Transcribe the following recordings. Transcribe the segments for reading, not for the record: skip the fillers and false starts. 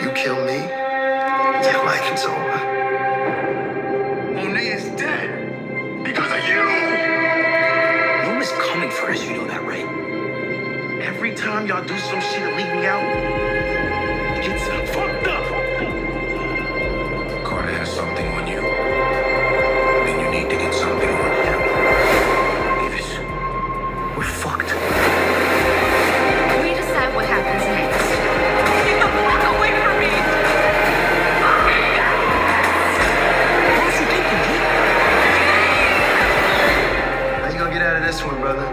You kill me, your life is over. Monet is dead because of you. Noma's coming for us, you know that, right? Every time y'all do some shit to leave me out, it gets fucked up. Carter has something on you. Then you need to get something on him. Davis, we're fucked. We decide what happens next. Get the fuck away from me! What was you thinking, G? How you gonna get out of this one, brother?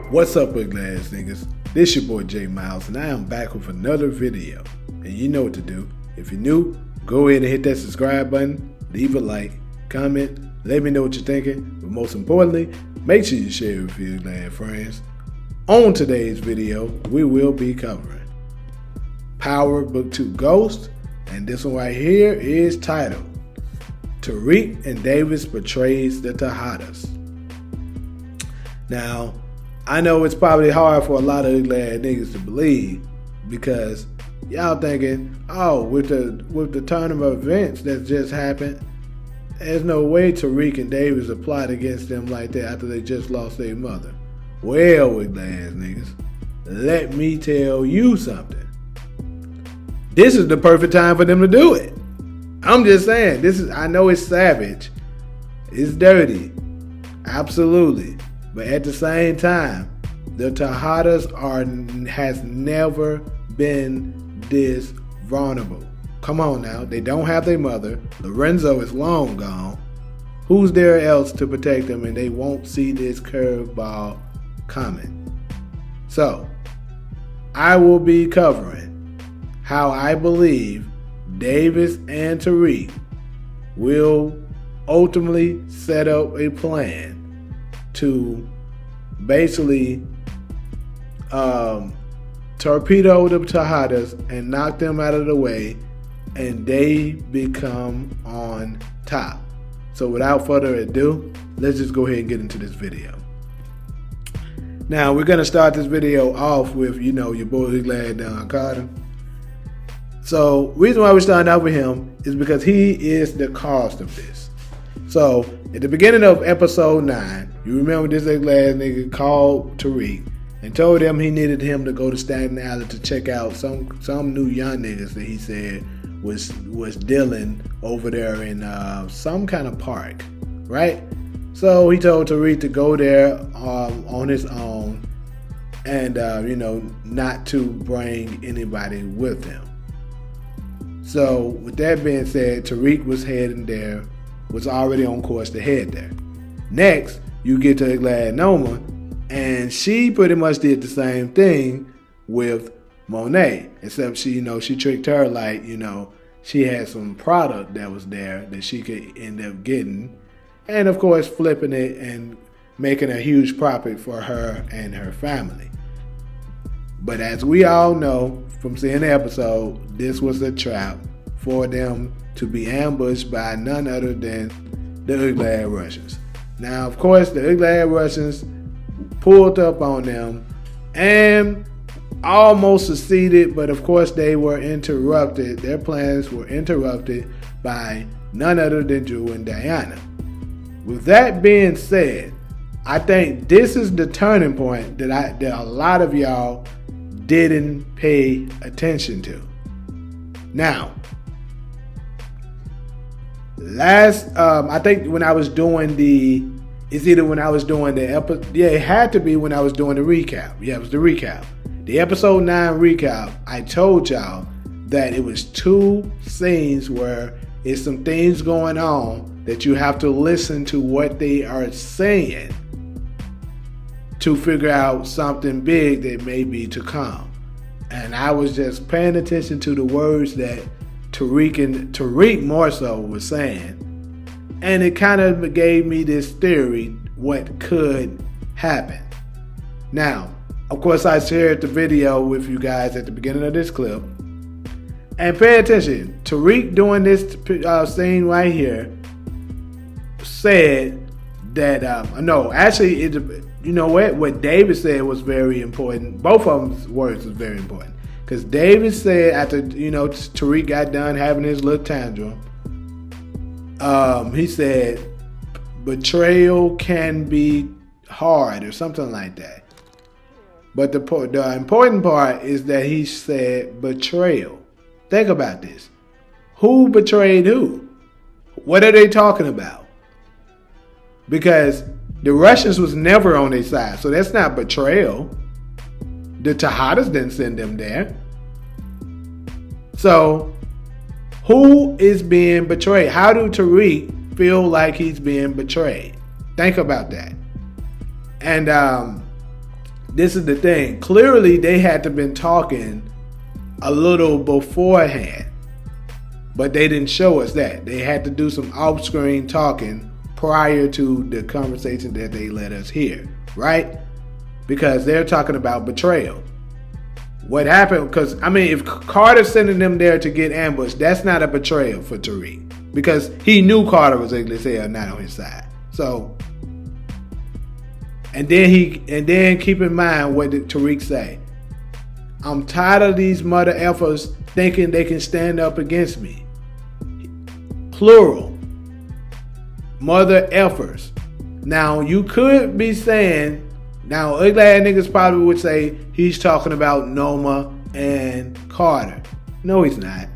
What's up, ugly ass niggas? This your boy J Miles, and I am back with another video. And you know what to do. If you're new, go ahead and hit that subscribe button, leave a like, comment, let me know what you're thinking, but most importantly, make sure you share it with your ugly ass friends. On today's video, we will be covering Power Book 2 Ghost, and this one right here is titled Tariq and Davis Betrays the Tejadas. Now, I know it's probably hard for a lot of ugly ass niggas to believe because y'all thinking, oh, with the turn of events that just happened, there's no way Tariq and Davis applied against them like that after they just lost their mother. Well, ugly ass niggas, let me tell you something. This is the perfect time for them to do it. I'm just saying, I know it's savage, it's dirty, absolutely. But at the same time, the Tejadas has never been this vulnerable. Come on now, they don't have their mother. Lorenzo is long gone. Who's there else to protect them, and they won't see this curveball coming? So, I will be covering how I believe Davis and Tariq will ultimately set up a plan to basically torpedo the Tejadas and knock them out of the way, and they become on top. So without further ado, let's just go ahead and get into this video. Now we're gonna start this video off with, you know, your boy glad Don Carter. So reason why we're starting out with him is because he is the cause of this. So at the beginning of episode 9, you remember this last nigga called Tariq and told him he needed him to go to Staten Island to check out some new young niggas that he said was dealing over there in some kind of park, right? So he told Tariq to go there on his own and not to bring anybody with him. So with that being said, Tariq was heading there, was already on course to head there. Next, you get to glad Noma, and she pretty much did the same thing with Monet, except she tricked her like, she had some product that was there that she could end up getting, and of course flipping it and making a huge profit for her and her family. But as we all know from seeing the episode, this was a trap for them to be ambushed by none other than the Thead Russians. Now, of course, the Thead Russians pulled up on them and almost succeeded, but of course they were interrupted. Their plans were interrupted by none other than Drew and Diana. With that being said, I think this is the turning point that a lot of y'all didn't pay attention to. Now, I think when I was doing it had to be when I was doing the recap. Yeah, it was the recap. The episode 9 recap, I told y'all that it was 2 scenes where it's some things going on that you have to listen to what they are saying to figure out something big that may be to come. And I was just paying attention to the words that Tariq more so was saying. And it kind of gave me this theory what could happen. Now, of course, I shared the video with you guys at the beginning of this clip. And pay attention, Tariq doing this scene right here said that, you know what David said was very important. Both of them's words was very important. Because David said after, Tariq got done having his little tantrum, he said, betrayal can be hard or something like that. But the important part is that he said betrayal. Think about this. Who betrayed who? What are they talking about? Because the Russians was never on their side, so that's not betrayal. The Tejadas didn't send them there. So, who is being betrayed? How do Tariq feel like he's being betrayed? Think about that. And this is the thing. Clearly, they had to been talking a little beforehand, but they didn't show us that. They had to do some off-screen talking prior to the conversation that they let us hear, right? Because they're talking about betrayal. What happened, because, if Carter's sending them there to get ambushed, that's not a betrayal for Tariq. Because he knew Carter was ugly as hell, not on his side. So, and then keep in mind what did Tariq say. I'm tired of these mother effers thinking they can stand up against me. Plural. Mother effers. Now, you could be saying, now, ugly ass niggas probably would say he's talking about Noma and Carter. No, he's not.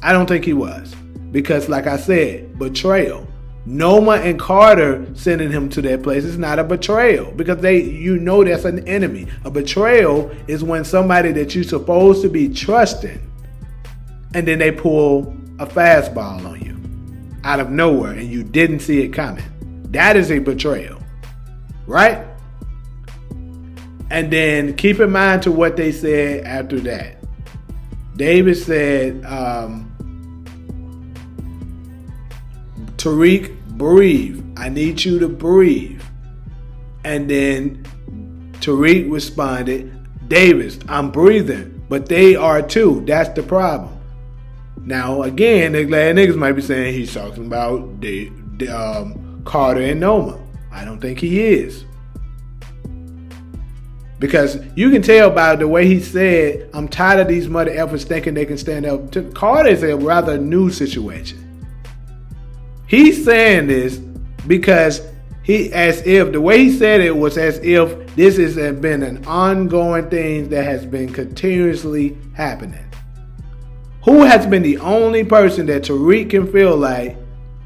I don't think he was. Because, like I said, betrayal. Noma and Carter sending him to that place is not a betrayal. Because that's an enemy. A betrayal is when somebody that you're supposed to be trusting, and then they pull a fastball on you out of nowhere and you didn't see it coming. That is a betrayal. Right? And then keep in mind to what they said after that. David said, Tariq, breathe. I need you to breathe. And then Tariq responded, Davis, I'm breathing, but they are too. That's the problem. Now, again, the glad niggas might be saying he's talking about Carter and Noma. I don't think he is. Because you can tell by the way he said, I'm tired of these mother efforts thinking they can stand up. Carter is a rather new situation. He's saying this because the way he said it was as if this has been an ongoing thing that has been continuously happening. Who has been the only person that Tariq can feel like,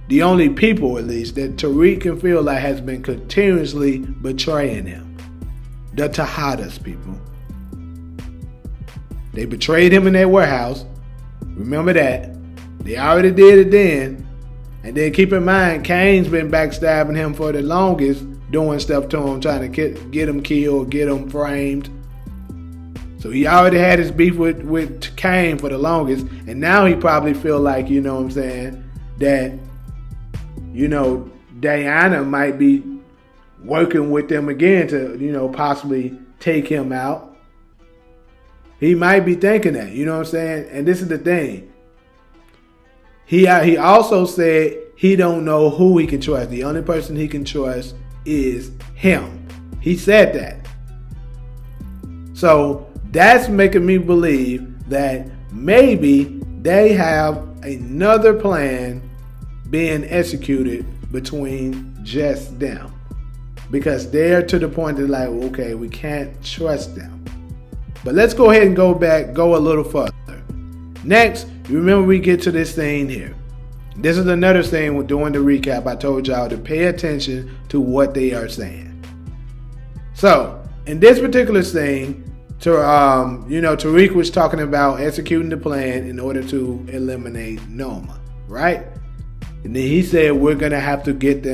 the only people at least, that Tariq can feel like has been continuously betraying him? The Tejadas, people. They betrayed him in their warehouse. Remember that. They already did it then. And then keep in mind, Kane's been backstabbing him for the longest, doing stuff to him, trying to get him killed, get him framed. So he already had his beef with Kane for the longest. And now he probably feel like, that, Diana might be working with them again to, possibly take him out. He might be thinking that, And this is the thing. He also said he don't know who he can trust. The only person he can trust is him. He said that. So that's making me believe that maybe they have another plan being executed between just them. Because they're to the point that like, okay, we can't trust them. But let's go ahead and go a little further. Next, remember we get to this scene here. This is another scene with doing the recap. I told y'all to pay attention to what they are saying. So, in this particular scene, Tariq was talking about executing the plan in order to eliminate Noma, right? And then he said we're gonna have to get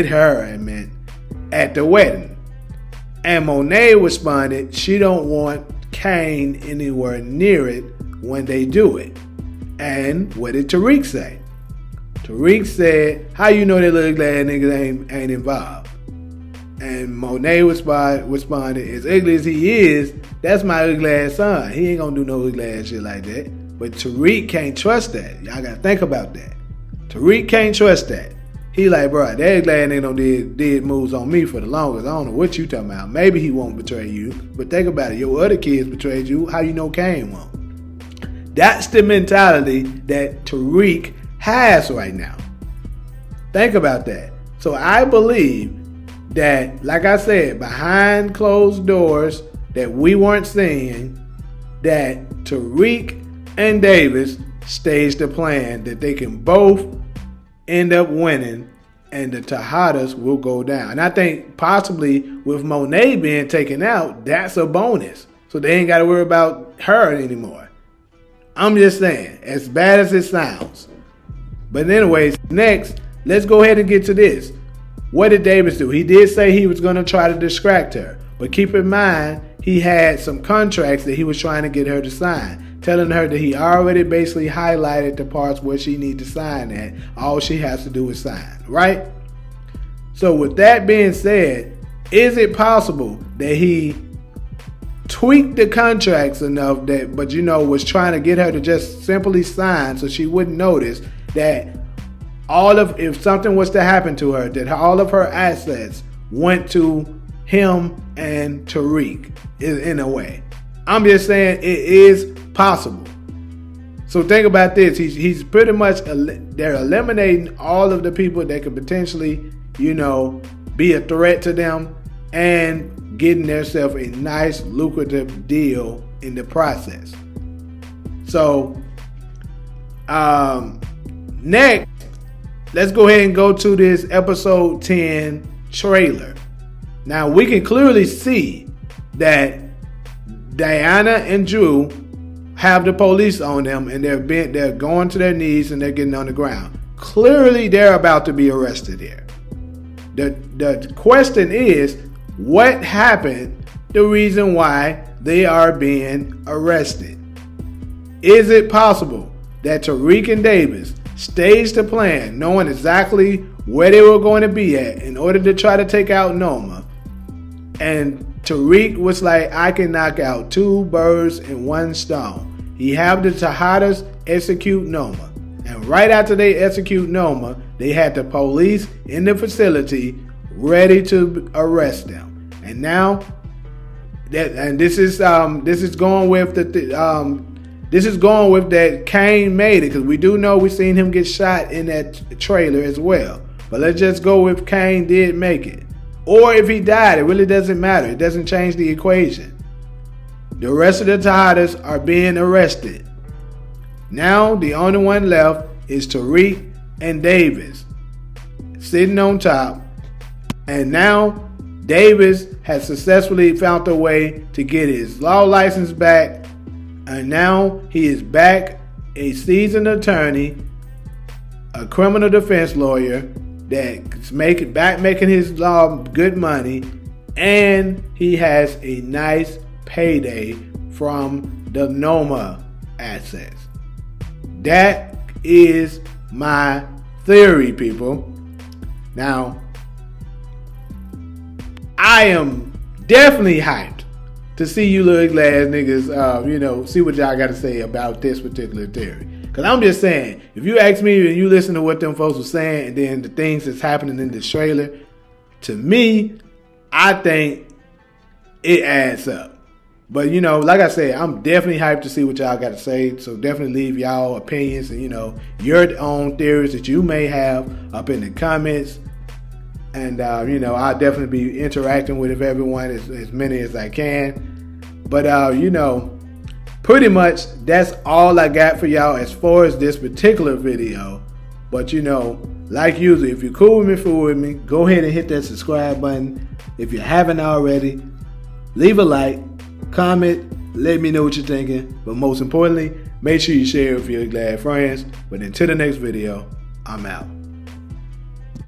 her at the wedding. And Monet responded she don't want Kane anywhere near it when they do it. And what did Tariq say? Tariq said, how you know that little glad nigga ain't involved? And Monet responded, as ugly as he is, that's my ugly ass son. He ain't gonna do no ugly ass shit like that. But Tariq can't trust that. Y'all gotta think about that. Tariq can't trust that. He like, bro, that glad ain't no did moves on me for the longest. I don't know what you talking about. Maybe he won't betray you, but think about it. Your other kids betrayed you. How you know Kane won't? That's the mentality that Tariq has right now. Think about that. So I believe that, like I said, behind closed doors that we weren't seeing, that Tariq and Davis staged a plan that they can both end up winning and the Tejadas will go down. And I think possibly with Monet being taken out, that's a bonus. So they ain't got to worry about her anymore. I'm just saying, as bad as it sounds. But anyways, next, let's go ahead and get to this. What did Davis do? He did say he was going to try to distract her. But keep in mind, he had some contracts that he was trying to get her to sign, telling her that he already basically highlighted the parts where she needs to sign at. All she has to do is sign, right? So with that being said, is it possible that he tweaked the contracts enough that, but was trying to get her to just simply sign so she wouldn't notice that if something was to happen to her, that all of her assets went to him and Tariq in a way? I'm just saying it is possible. So think about this. He's pretty much, they're eliminating all of the people that could potentially, be a threat to them and getting themselves a nice lucrative deal in the process. So next, let's go ahead and go to this episode 10 trailer. Now we can clearly see that Diana and Drew have the police on them, and they're going to their knees and they're getting on the ground. Clearly, they're about to be arrested here. The question is, what happened? The reason why they are being arrested. Is it possible that Tariq and Davis staged a plan, knowing exactly where they were going to be at in order to try to take out Noma? And Tariq was like, I can knock out two birds in one stone. He had the Tejadas execute Noma. And right after they execute Noma, they had the police in the facility ready to arrest them. And now, this is going with that Kane made it, because we do know we seen him get shot in that trailer as well. But let's just go with Kane did make it. Or if he died, it really doesn't matter. It doesn't change the equation. The rest of the Tejadas are being arrested. Now the only one left is Tariq and Davis sitting on top. And now Davis has successfully found a way to get his law license back. And now he is back a seasoned attorney, a criminal defense lawyer that's making his good money, and he has a nice payday from the Noma assets. That is my theory, people. Now, I am definitely hyped to see you little glass niggas, see what y'all got to say about this particular theory. Because I'm just saying, if you ask me and you listen to what them folks were saying and then the things that's happening in this trailer, to me, I think it adds up. But, like I said, I'm definitely hyped to see what y'all got to say. So definitely leave y'all opinions and, your own theories that you may have up in the comments. And, I'll definitely be interacting with everyone, as many as I can. But, pretty much that's all I got for y'all as far as this particular video. But, like usually, if you're cool with me, fool with me, go ahead and hit that subscribe button. If you haven't already, leave a like, comment, let me know what you're thinking. But most importantly, make sure you share it with your glad friends. But until the next video, I'm out.